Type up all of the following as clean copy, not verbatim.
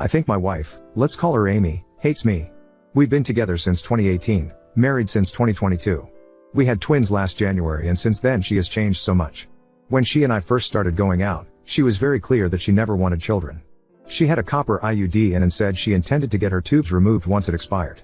I think my wife, let's call her Amy, hates me. We've been together since 2018, married since 2022. We had twins last January and since then she has changed so much. When she and I first started going out, she was very clear that she never wanted children. She had a copper IUD in and said she intended to get her tubes removed once it expired.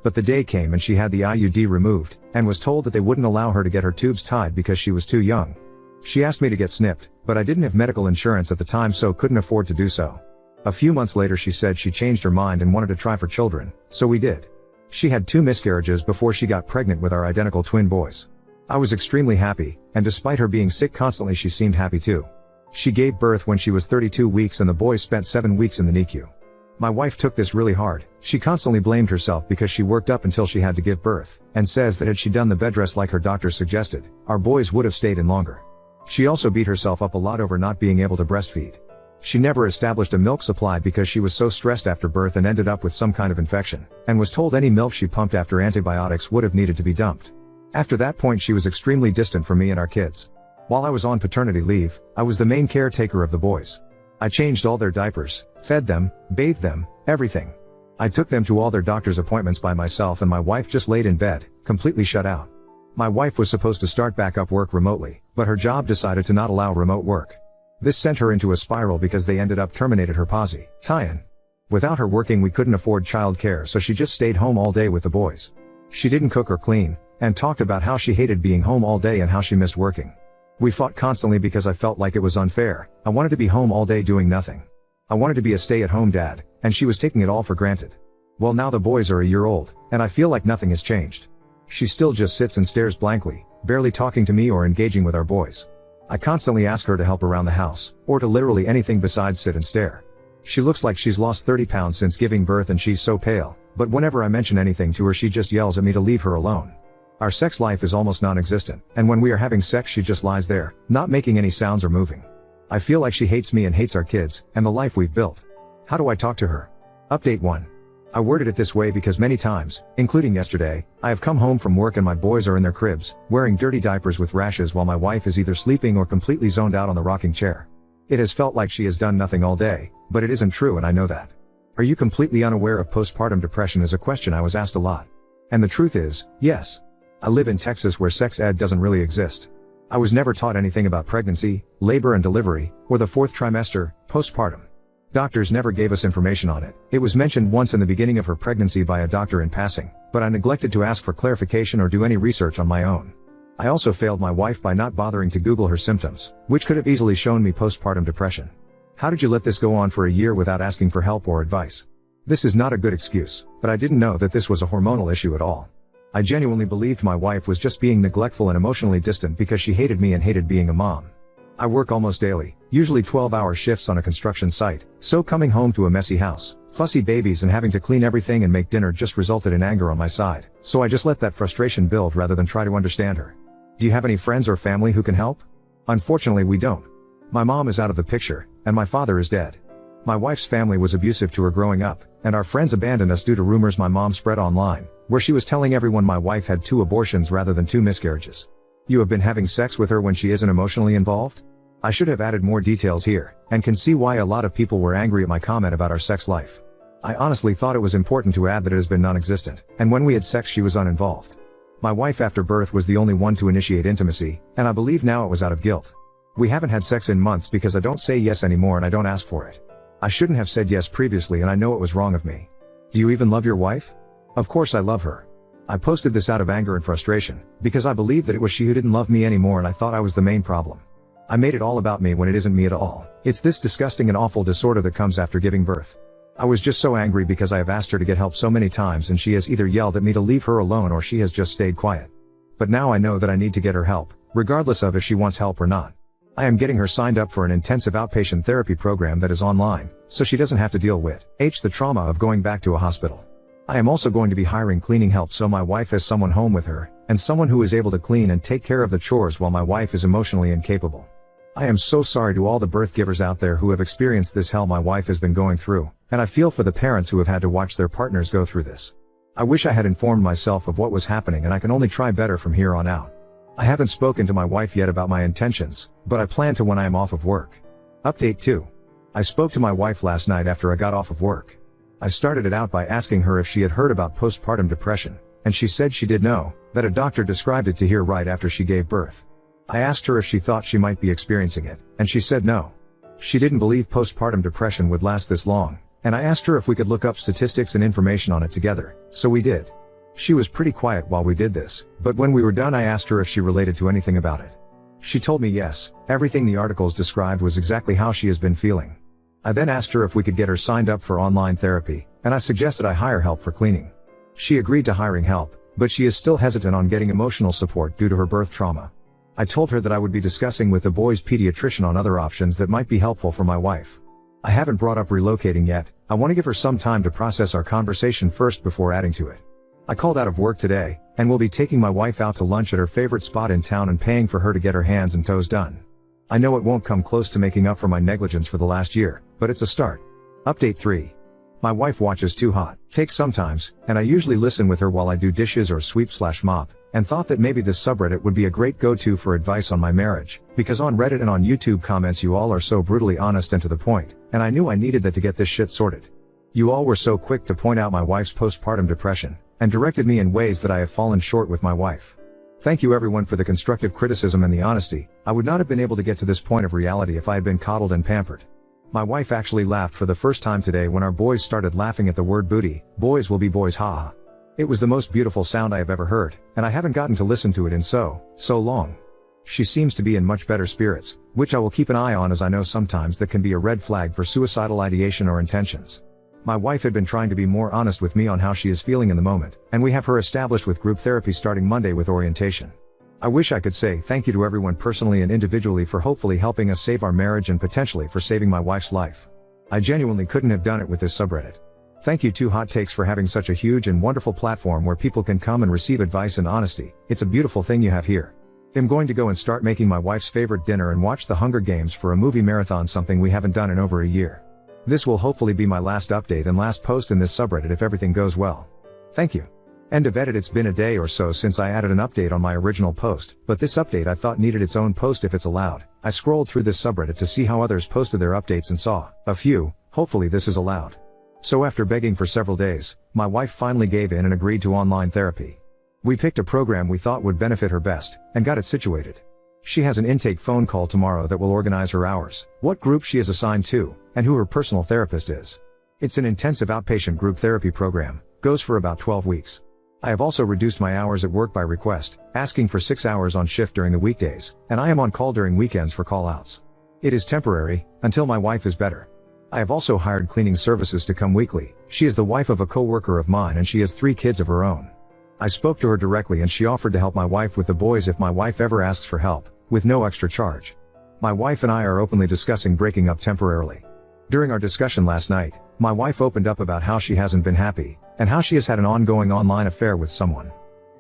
But the day came and she had the IUD removed, and was told that they wouldn't allow her to get her tubes tied because she was too young. She asked me to get snipped, but I didn't have medical insurance at the time so couldn't afford to do so. A few months later she said she changed her mind and wanted to try for children, so we did. She had 2 miscarriages before she got pregnant with our identical twin boys. I was extremely happy, and despite her being sick constantly she seemed happy too. She gave birth when she was 32 weeks and the boys spent 7 weeks in the NICU. My wife took this really hard. She constantly blamed herself because she worked up until she had to give birth, and says that had she done the bed rest like her doctor suggested, our boys would have stayed in longer. She also beat herself up a lot over not being able to breastfeed. She never established a milk supply because she was so stressed after birth and ended up with some kind of infection, and was told any milk she pumped after antibiotics would have needed to be dumped. After that point she was extremely distant from me and our kids. While I was on paternity leave, I was the main caretaker of the boys. I changed all their diapers, fed them, bathed them, everything. I took them to all their doctor's appointments by myself and my wife just laid in bed, completely shut out. My wife was supposed to start back up work remotely, but her job decided to not allow remote work. This sent her into a spiral because they ended up terminated her posi tie-in. Without her working we couldn't afford child care so she just stayed home all day with the boys. She didn't cook or clean, and talked about how she hated being home all day and how she missed working. We fought constantly because I felt like it was unfair. I wanted to be home all day doing nothing. I wanted to be a stay-at-home dad, and she was taking it all for granted. Well now the boys are a year old, and I feel like nothing has changed. She still just sits and stares blankly, barely talking to me or engaging with our boys. I constantly ask her to help around the house, or to literally anything besides sit and stare. She looks like she's lost 30 pounds since giving birth and she's so pale, but whenever I mention anything to her she just yells at me to leave her alone. Our sex life is almost non-existent, and when we are having sex she just lies there, not making any sounds or moving. I feel like she hates me and hates our kids, and the life we've built. How do I talk to her? Update 1. I worded it this way because many times, including yesterday, I have come home from work and my boys are in their cribs, wearing dirty diapers with rashes while my wife is either sleeping or completely zoned out on the rocking chair. It has felt like she has done nothing all day, but it isn't true and I know that. Are you completely unaware of postpartum depression is a question I was asked a lot. And the truth is, yes. I live in Texas where sex ed doesn't really exist. I was never taught anything about pregnancy, labor and delivery, or the 4th trimester, postpartum. Doctors never gave us information on it. It was mentioned once in the beginning of her pregnancy by a doctor in passing, but I neglected to ask for clarification or do any research on my own. I also failed my wife by not bothering to Google her symptoms, which could have easily shown me postpartum depression. How did you let this go on for a year without asking for help or advice? This is not a good excuse, but I didn't know that this was a hormonal issue at all. I genuinely believed my wife was just being neglectful and emotionally distant because she hated me and hated being a mom. I work almost daily, usually 12-hour shifts on a construction site, so coming home to a messy house, fussy babies and having to clean everything and make dinner just resulted in anger on my side, so I just let that frustration build rather than try to understand her. Do you have any friends or family who can help? Unfortunately we don't. My mom is out of the picture, and my father is dead. My wife's family was abusive to her growing up, and our friends abandoned us due to rumors my mom spread online, where she was telling everyone my wife had 2 abortions rather than 2 miscarriages. You have been having sex with her when she isn't emotionally involved? I should have added more details here, and can see why a lot of people were angry at my comment about our sex life. I honestly thought it was important to add that it has been non-existent, and when we had sex she was uninvolved. My wife after birth was the only one to initiate intimacy, and I believe now it was out of guilt. We haven't had sex in months because I don't say yes anymore and I don't ask for it. I shouldn't have said yes previously and I know it was wrong of me. Do you even love your wife? Of course I love her. I posted this out of anger and frustration, because I believed that it was she who didn't love me anymore and I thought I was the main problem. I made it all about me when it isn't me at all. It's this disgusting and awful disorder that comes after giving birth. I was just so angry because I have asked her to get help so many times and she has either yelled at me to leave her alone or she has just stayed quiet. But now I know that I need to get her help, regardless of if she wants help or not. I am getting her signed up for an intensive outpatient therapy program that is online, so she doesn't have to deal with the trauma of going back to a hospital. I am also going to be hiring cleaning help so my wife has someone home with her, and someone who is able to clean and take care of the chores while my wife is emotionally incapable. I am so sorry to all the birth givers out there who have experienced this hell my wife has been going through, and I feel for the parents who have had to watch their partners go through this. I wish I had informed myself of what was happening and I can only try better from here on out. I haven't spoken to my wife yet about my intentions, but I plan to when I am off of work. Update 2. I spoke to my wife last night after I got off of work. I started it out by asking her if she had heard about postpartum depression, and she said she did know, that a doctor described it to her right after she gave birth. I asked her if she thought she might be experiencing it, and she said no. She didn't believe postpartum depression would last this long, and I asked her if we could look up statistics and information on it together, so we did. She was pretty quiet while we did this, but when we were done I asked her if she related to anything about it. She told me yes, everything the articles described was exactly how she has been feeling. I then asked her if we could get her signed up for online therapy, and I suggested I hire help for cleaning. She agreed to hiring help, but she is still hesitant on getting emotional support due to her birth trauma. I told her that I would be discussing with the boys' pediatrician on other options that might be helpful for my wife. I haven't brought up relocating yet. I want to give her some time to process our conversation first before adding to it. I called out of work today, and will be taking my wife out to lunch at her favorite spot in town and paying for her to get her hands and toes done. I know it won't come close to making up for my negligence for the last year, but it's a start. Update 3. My wife watches Too Hot Takes sometimes, and I usually listen with her while I do dishes or sweep/mop, and thought that maybe this subreddit would be a great go-to for advice on my marriage, because on Reddit and on YouTube comments you all are so brutally honest and to the point, and I knew I needed that to get this shit sorted. You all were so quick to point out my wife's postpartum depression, and directed me in ways that I have fallen short with my wife. Thank you everyone for the constructive criticism and the honesty. I would not have been able to get to this point of reality if I had been coddled and pampered. My wife actually laughed for the first time today when our boys started laughing at the word booty. Boys will be boys, haha. It was the most beautiful sound I have ever heard, and I haven't gotten to listen to it in so long. She seems to be in much better spirits, which I will keep an eye on, as I know sometimes that can be a red flag for suicidal ideation or intentions. My wife had been trying to be more honest with me on how she is feeling in the moment, and we have her established with group therapy starting Monday with orientation. I wish I could say thank you to everyone personally and individually for hopefully helping us save our marriage and potentially for saving my wife's life. I genuinely couldn't have done it with this subreddit. Thank you Too Hot Takes for having such a huge and wonderful platform where people can come and receive advice and honesty. It's a beautiful thing you have here. I'm going to go and start making my wife's favorite dinner and watch the Hunger Games for a movie marathon, something we haven't done in over a year. This will hopefully be my last update and last post in this subreddit if everything goes well. Thank you. End of edit. It's been a day or so since I added an update on my original post, but this update I thought needed its own post if it's allowed. I scrolled through this subreddit to see how others posted their updates and saw a few. Hopefully this is allowed. So after begging for several days, my wife finally gave in and agreed to online therapy. We picked a program we thought would benefit her best, and got it situated. She has an intake phone call tomorrow that will organize her hours, what group she is assigned to, and who her personal therapist is. It's an intensive outpatient group therapy program, goes for about 12 weeks. I have also reduced my hours at work by request, asking for 6 hours on shift during the weekdays, and I am on call during weekends for call-outs. It is temporary, until my wife is better. I have also hired cleaning services to come weekly. She is the wife of a co-worker of mine and she has 3 kids of her own. I spoke to her directly and she offered to help my wife with the boys if my wife ever asks for help, with no extra charge. My wife and I are openly discussing breaking up temporarily. During our discussion last night, my wife opened up about how she hasn't been happy, and how she has had an ongoing online affair with someone.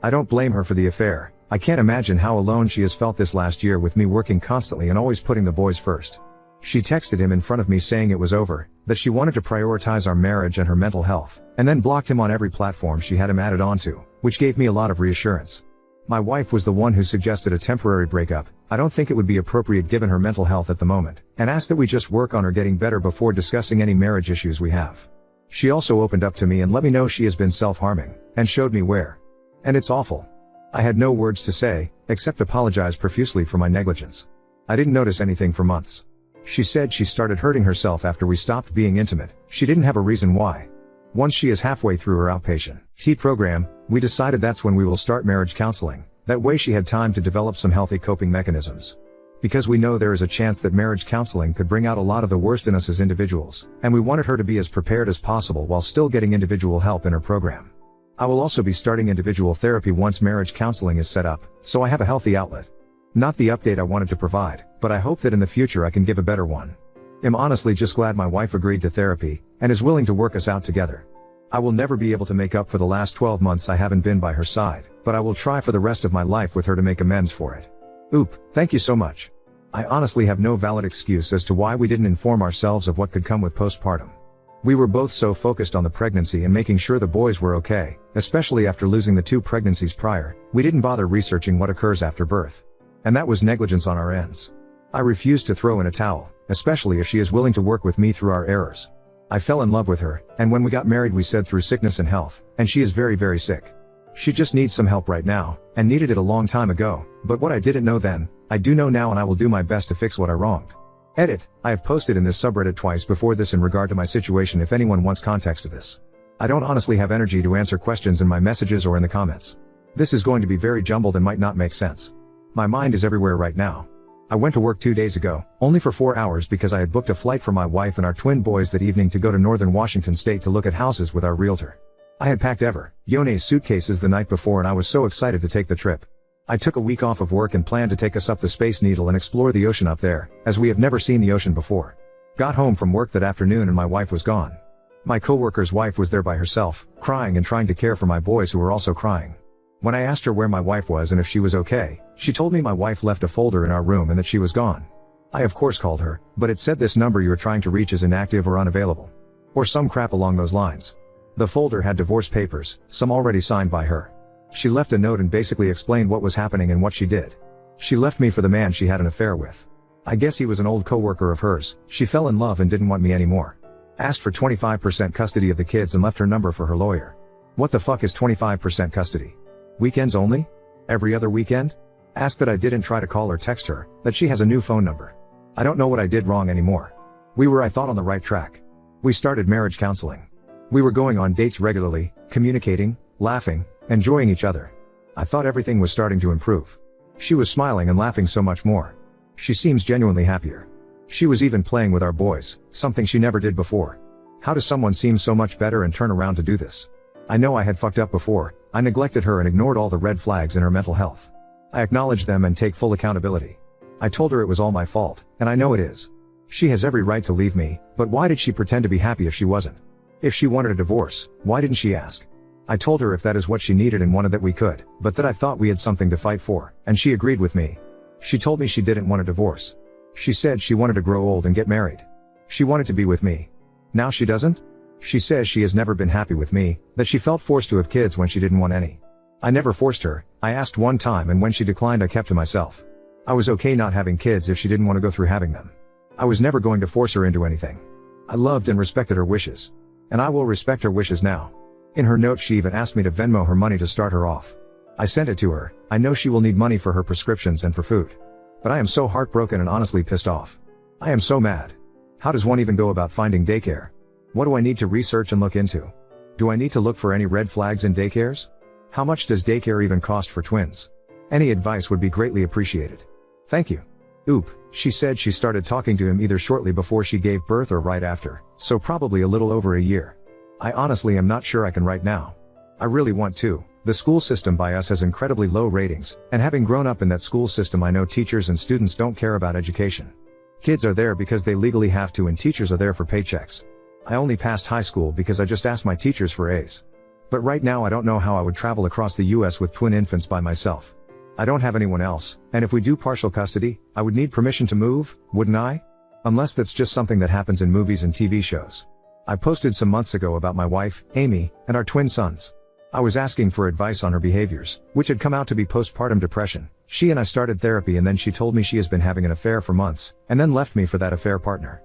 I don't blame her for the affair. I can't imagine how alone she has felt this last year with me working constantly and always putting the boys first. She texted him in front of me saying it was over, that she wanted to prioritize our marriage and her mental health, and then blocked him on every platform she had him added onto, which gave me a lot of reassurance. My wife was the one who suggested a temporary breakup. I don't think it would be appropriate given her mental health at the moment, and asked that we just work on her getting better before discussing any marriage issues we have. She also opened up to me and let me know she has been self-harming, and showed me where. And it's awful. I had no words to say, except apologize profusely for my negligence. I didn't notice anything for months. She said she started hurting herself after we stopped being intimate. She didn't have a reason why. Once she is halfway through her outpatient program, we decided that's when we will start marriage counseling. That way she had time to develop some healthy coping mechanisms. Because we know there is a chance that marriage counseling could bring out a lot of the worst in us as individuals, and we wanted her to be as prepared as possible while still getting individual help in her program. I will also be starting individual therapy once marriage counseling is set up, so I have a healthy outlet. Not the update I wanted to provide, but I hope that in the future I can give a better one. I'm honestly just glad my wife agreed to therapy, and is willing to work us out together. I will never be able to make up for the last 12 months I haven't been by her side, but I will try for the rest of my life with her to make amends for it. Thank you so much. I honestly have no valid excuse as to why we didn't inform ourselves of what could come with postpartum. We were both so focused on the pregnancy and making sure the boys were okay, especially after losing the 2 pregnancies prior, we didn't bother researching what occurs after birth. And that was negligence on our ends. I refused to throw in a towel, especially if she is willing to work with me through our errors. I fell in love with her, and when we got married we said through sickness and health, and she is very very sick. She just needs some help right now, and needed it a long time ago, but what I didn't know then, I do know now, and I will do my best to fix what I wronged. Edit, I have posted in this subreddit twice before this in regard to my situation if anyone wants context to this. I don't honestly have energy to answer questions in my messages or in the comments. This is going to be very jumbled and might not make sense. My mind is everywhere right now. I went to work 2 days ago, only for 4 hours because I had booked a flight for my wife and our twin boys that evening to go to northern Washington state to look at houses with our realtor. I had packed Yone's suitcases the night before and I was so excited to take the trip. I took a week off of work and planned to take us up the Space Needle and explore the ocean up there, as we have never seen the ocean before. Got home from work that afternoon and my wife was gone. My coworker's wife was there by herself, crying and trying to care for my boys who were also crying. When I asked her where my wife was and if she was okay, she told me my wife left a folder in our room and that she was gone. I of course called her, but it said this number you are trying to reach is inactive or unavailable. Or some crap along those lines. The folder had divorce papers, some already signed by her. She left a note and basically explained what was happening and what she did. She left me for the man she had an affair with. I guess he was an old coworker of hers. She fell in love and didn't want me anymore. Asked for 25% custody of the kids and left her number for her lawyer. What the fuck is 25% custody? Weekends only? Every other weekend? Asked that I didn't try to call or text her, that she has a new phone number. I don't know what I did wrong anymore. We were, I thought, on the right track. We started marriage counseling. We were going on dates regularly, communicating, laughing, enjoying each other. I thought everything was starting to improve. She was smiling and laughing so much more. She seems genuinely happier. She was even playing with our boys, something she never did before. How does someone seem so much better and turn around to do this? I know I had fucked up before. I neglected her and ignored all the red flags in her mental health. I acknowledge them and take full accountability. I told her it was all my fault, and I know it is. She has every right to leave me, but why did she pretend to be happy if she wasn't? If she wanted a divorce, why didn't she ask? I told her if that is what she needed and wanted that we could, but that I thought we had something to fight for, and she agreed with me. She told me she didn't want a divorce. She said she wanted to grow old and get married. She wanted to be with me. Now she doesn't? She says she has never been happy with me, that she felt forced to have kids when she didn't want any. I never forced her. I asked one time and when she declined I kept to myself. I was okay not having kids if she didn't want to go through having them. I was never going to force her into anything. I loved and respected her wishes. And I will respect her wishes now. In her note she even asked me to Venmo her money to start her off. I sent it to her. I know she will need money for her prescriptions and for food. But I am so heartbroken and honestly pissed off. I am so mad. How does one even go about finding daycare? What do I need to research and look into? Do I need to look for any red flags in daycares? How much does daycare even cost for twins? Any advice would be greatly appreciated. Thank you. Oop, she said she started talking to him either shortly before she gave birth or right after, so probably a little over a year. I honestly am not sure I can right now. I really want to. The school system by us has incredibly low ratings, and having grown up in that school system I know teachers and students don't care about education. Kids are there because they legally have to and teachers are there for paychecks. I only passed high school because I just asked my teachers for A's. But right now I don't know how I would travel across the US with twin infants by myself. I don't have anyone else, and if we do partial custody, I would need permission to move, wouldn't I? Unless that's just something that happens in movies and TV shows. I posted some months ago about my wife, Amy, and our twin sons. I was asking for advice on her behaviors, which had come out to be postpartum depression. She and I started therapy and then she told me she has been having an affair for months, and then left me for that affair partner.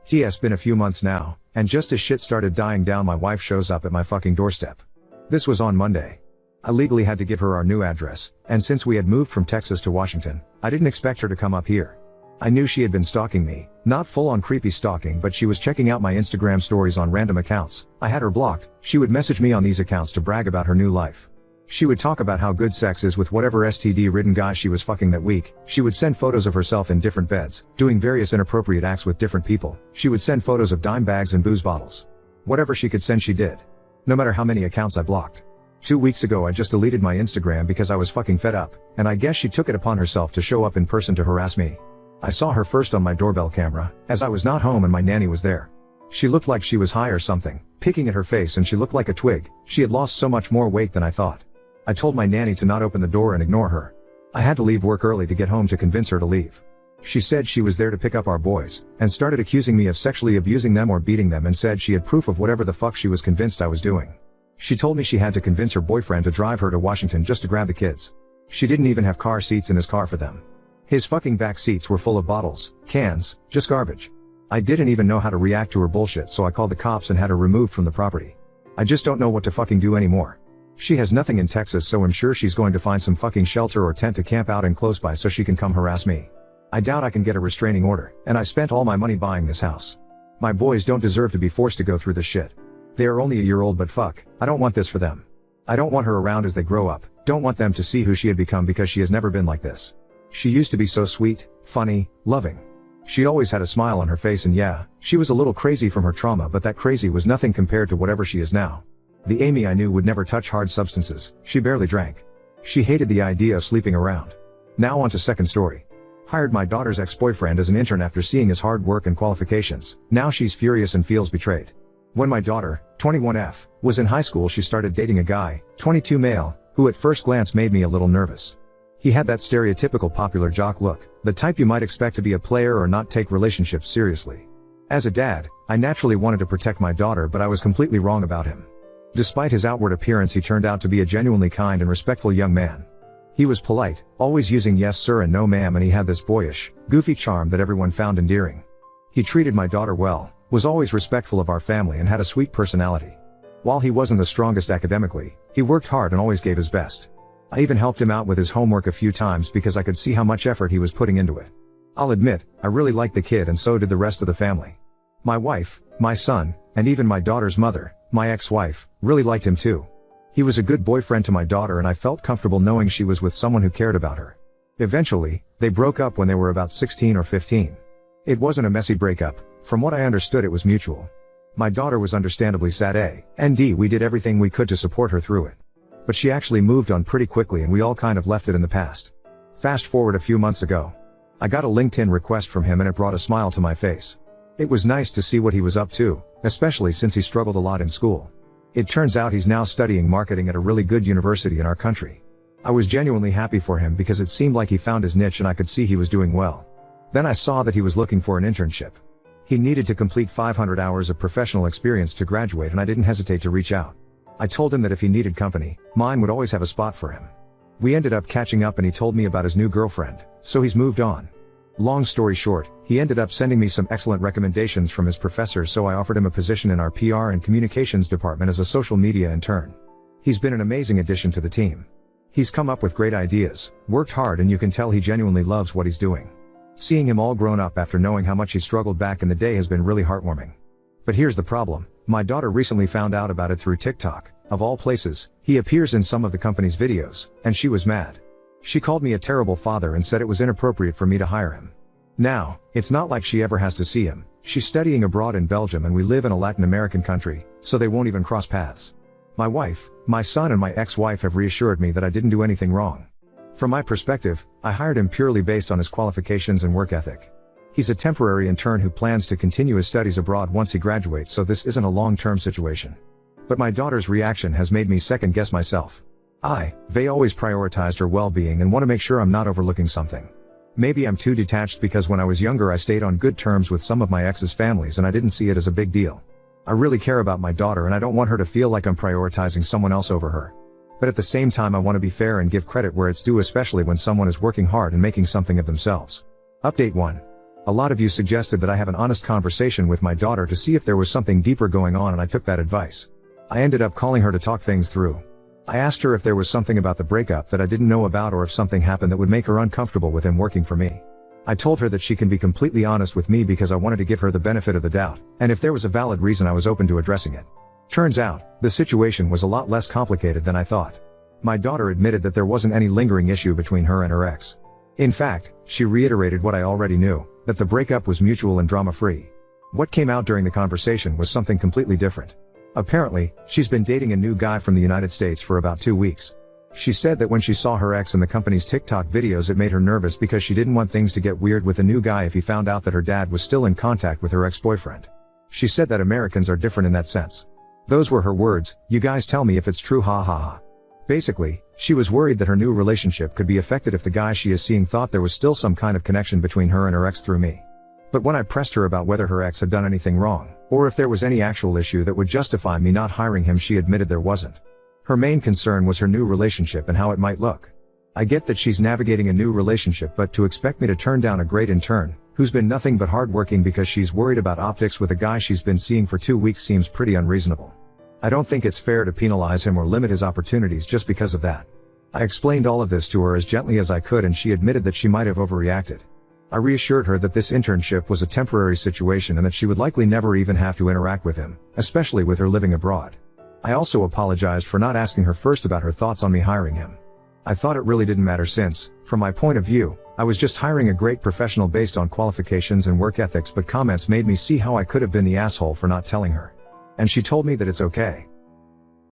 It's been a few months now, and just as shit started dying down my wife shows up at my fucking doorstep. This was on Monday. I legally had to give her our new address, and since we had moved from Texas to Washington, I didn't expect her to come up here. I knew she had been stalking me, not full-on creepy stalking, but she was checking out my Instagram stories on random accounts. I had her blocked. She would message me on these accounts to brag about her new life. She would talk about how good sex is with whatever STD-ridden guy she was fucking that week. She would send photos of herself in different beds, doing various inappropriate acts with different people. She would send photos of dime bags and booze bottles. Whatever she could send she did. No matter how many accounts I blocked. 2 weeks ago I just deleted my Instagram because I was fucking fed up, and I guess she took it upon herself to show up in person to harass me. I saw her first on my doorbell camera, as I was not home and my nanny was there. She looked like she was high or something, picking at her face, and she looked like a twig. She had lost so much more weight than I thought. I told my nanny to not open the door and ignore her. I had to leave work early to get home to convince her to leave. She said she was there to pick up our boys, and started accusing me of sexually abusing them or beating them, and said she had proof of whatever the fuck she was convinced I was doing. She told me she had to convince her boyfriend to drive her to Washington just to grab the kids. She didn't even have car seats in his car for them. His fucking back seats were full of bottles, cans, just garbage. I didn't even know how to react to her bullshit, so I called the cops and had her removed from the property. I just don't know what to fucking do anymore. She has nothing in Texas, so I'm sure she's going to find some fucking shelter or tent to camp out in close by so she can come harass me. I doubt I can get a restraining order, and I spent all my money buying this house. My boys don't deserve to be forced to go through this shit. They are only a year old, but fuck, I don't want this for them. I don't want her around as they grow up, don't want them to see who she had become because she has never been like this. She used to be so sweet, funny, loving. She always had a smile on her face, and yeah, she was a little crazy from her trauma, but that crazy was nothing compared to whatever she is now. The Amy I knew would never touch hard substances, she barely drank. She hated the idea of sleeping around. Now on to second story. Hired my daughter's ex-boyfriend as an intern after seeing his hard work and qualifications. Now she's furious and feels betrayed. When my daughter, 21F, was in high school, she started dating a guy, 22 male, who at first glance made me a little nervous. He had that stereotypical popular jock look, the type you might expect to be a player or not take relationships seriously. As a dad, I naturally wanted to protect my daughter, but I was completely wrong about him. Despite his outward appearance, he turned out to be a genuinely kind and respectful young man. He was polite, always using yes sir and no ma'am, and he had this boyish, goofy charm that everyone found endearing. He treated my daughter well, was always respectful of our family, and had a sweet personality. While he wasn't the strongest academically, he worked hard and always gave his best. I even helped him out with his homework a few times because I could see how much effort he was putting into it. I'll admit, I really liked the kid, and so did the rest of the family. My wife, my son, and even my daughter's mother, my ex-wife, really liked him too. He was a good boyfriend to my daughter, and I felt comfortable knowing she was with someone who cared about her. Eventually, they broke up when they were about 16 or 15. It wasn't a messy breakup. From what I understood, it was mutual. My daughter was understandably sad, and we did everything we could to support her through it. But she actually moved on pretty quickly, and we all kind of left it in the past. Fast forward a few months ago. I got a LinkedIn request from him, and it brought a smile to my face. It was nice to see what he was up to, especially since he struggled a lot in school. It turns out he's now studying marketing at a really good university in our country. I was genuinely happy for him because it seemed like he found his niche and I could see he was doing well. Then I saw that he was looking for an internship. He needed to complete 500 hours of professional experience to graduate, and I didn't hesitate to reach out. I told him that if he needed company, mine would always have a spot for him. We ended up catching up, and he told me about his new girlfriend, so he's moved on. Long story short, he ended up sending me some excellent recommendations from his professor, so I offered him a position in our PR and communications department as a social media intern. He's been an amazing addition to the team. He's come up with great ideas, worked hard, and you can tell he genuinely loves what he's doing. Seeing him all grown up after knowing how much he struggled back in the day has been really heartwarming. But here's the problem. My daughter recently found out about it through TikTok. Of all places, he appears in some of the company's videos, and she was mad. She called me a terrible father and said it was inappropriate for me to hire him. Now, it's not like she ever has to see him. She's studying abroad in Belgium, and we live in a Latin American country, so they won't even cross paths. My wife, my son, and my ex-wife have reassured me that I didn't do anything wrong. From my perspective, I hired him purely based on his qualifications and work ethic. He's a temporary intern who plans to continue his studies abroad once he graduates, so this isn't a long-term situation. But my daughter's reaction has made me second-guess myself. They always prioritized her well-being and want to make sure I'm not overlooking something. Maybe I'm too detached because when I was younger I stayed on good terms with some of my ex's families and I didn't see it as a big deal. I really care about my daughter and I don't want her to feel like I'm prioritizing someone else over her. But at the same time I want to be fair and give credit where it's due, especially when someone is working hard and making something of themselves. Update 1. A lot of you suggested that I have an honest conversation with my daughter to see if there was something deeper going on, and I took that advice. I ended up calling her to talk things through. I asked her if there was something about the breakup that I didn't know about, or if something happened that would make her uncomfortable with him working for me. I told her that she can be completely honest with me because I wanted to give her the benefit of the doubt, and if there was a valid reason I was open to addressing it. Turns out, the situation was a lot less complicated than I thought. My daughter admitted that there wasn't any lingering issue between her and her ex. In fact, she reiterated what I already knew, that the breakup was mutual and drama-free. What came out during the conversation was something completely different. Apparently, she's been dating a new guy from the United States for about 2 weeks. She said that when she saw her ex in the company's TikTok videos it made her nervous because she didn't want things to get weird with the new guy if he found out that her dad was still in contact with her ex-boyfriend. She said that Americans are different in that sense. Those were her words. You guys tell me if it's true, ha ha ha. Basically, she was worried that her new relationship could be affected if the guy she is seeing thought there was still some kind of connection between her and her ex through me. But when I pressed her about whether her ex had done anything wrong, or if there was any actual issue that would justify me not hiring him, she admitted there wasn't. Her main concern was her new relationship and how it might look. I get that she's navigating a new relationship, but to expect me to turn down a great intern, who's been nothing but hardworking because she's worried about optics with a guy she's been seeing for 2 weeks seems pretty unreasonable. I don't think it's fair to penalize him or limit his opportunities just because of that. I explained all of this to her as gently as I could, and she admitted that she might have overreacted. I reassured her that this internship was a temporary situation and that she would likely never even have to interact with him, especially with her living abroad. I also apologized for not asking her first about her thoughts on me hiring him. I thought it really didn't matter since, from my point of view, I was just hiring a great professional based on qualifications and work ethics, but comments made me see how I could have been the asshole for not telling her. And she told me that it's okay.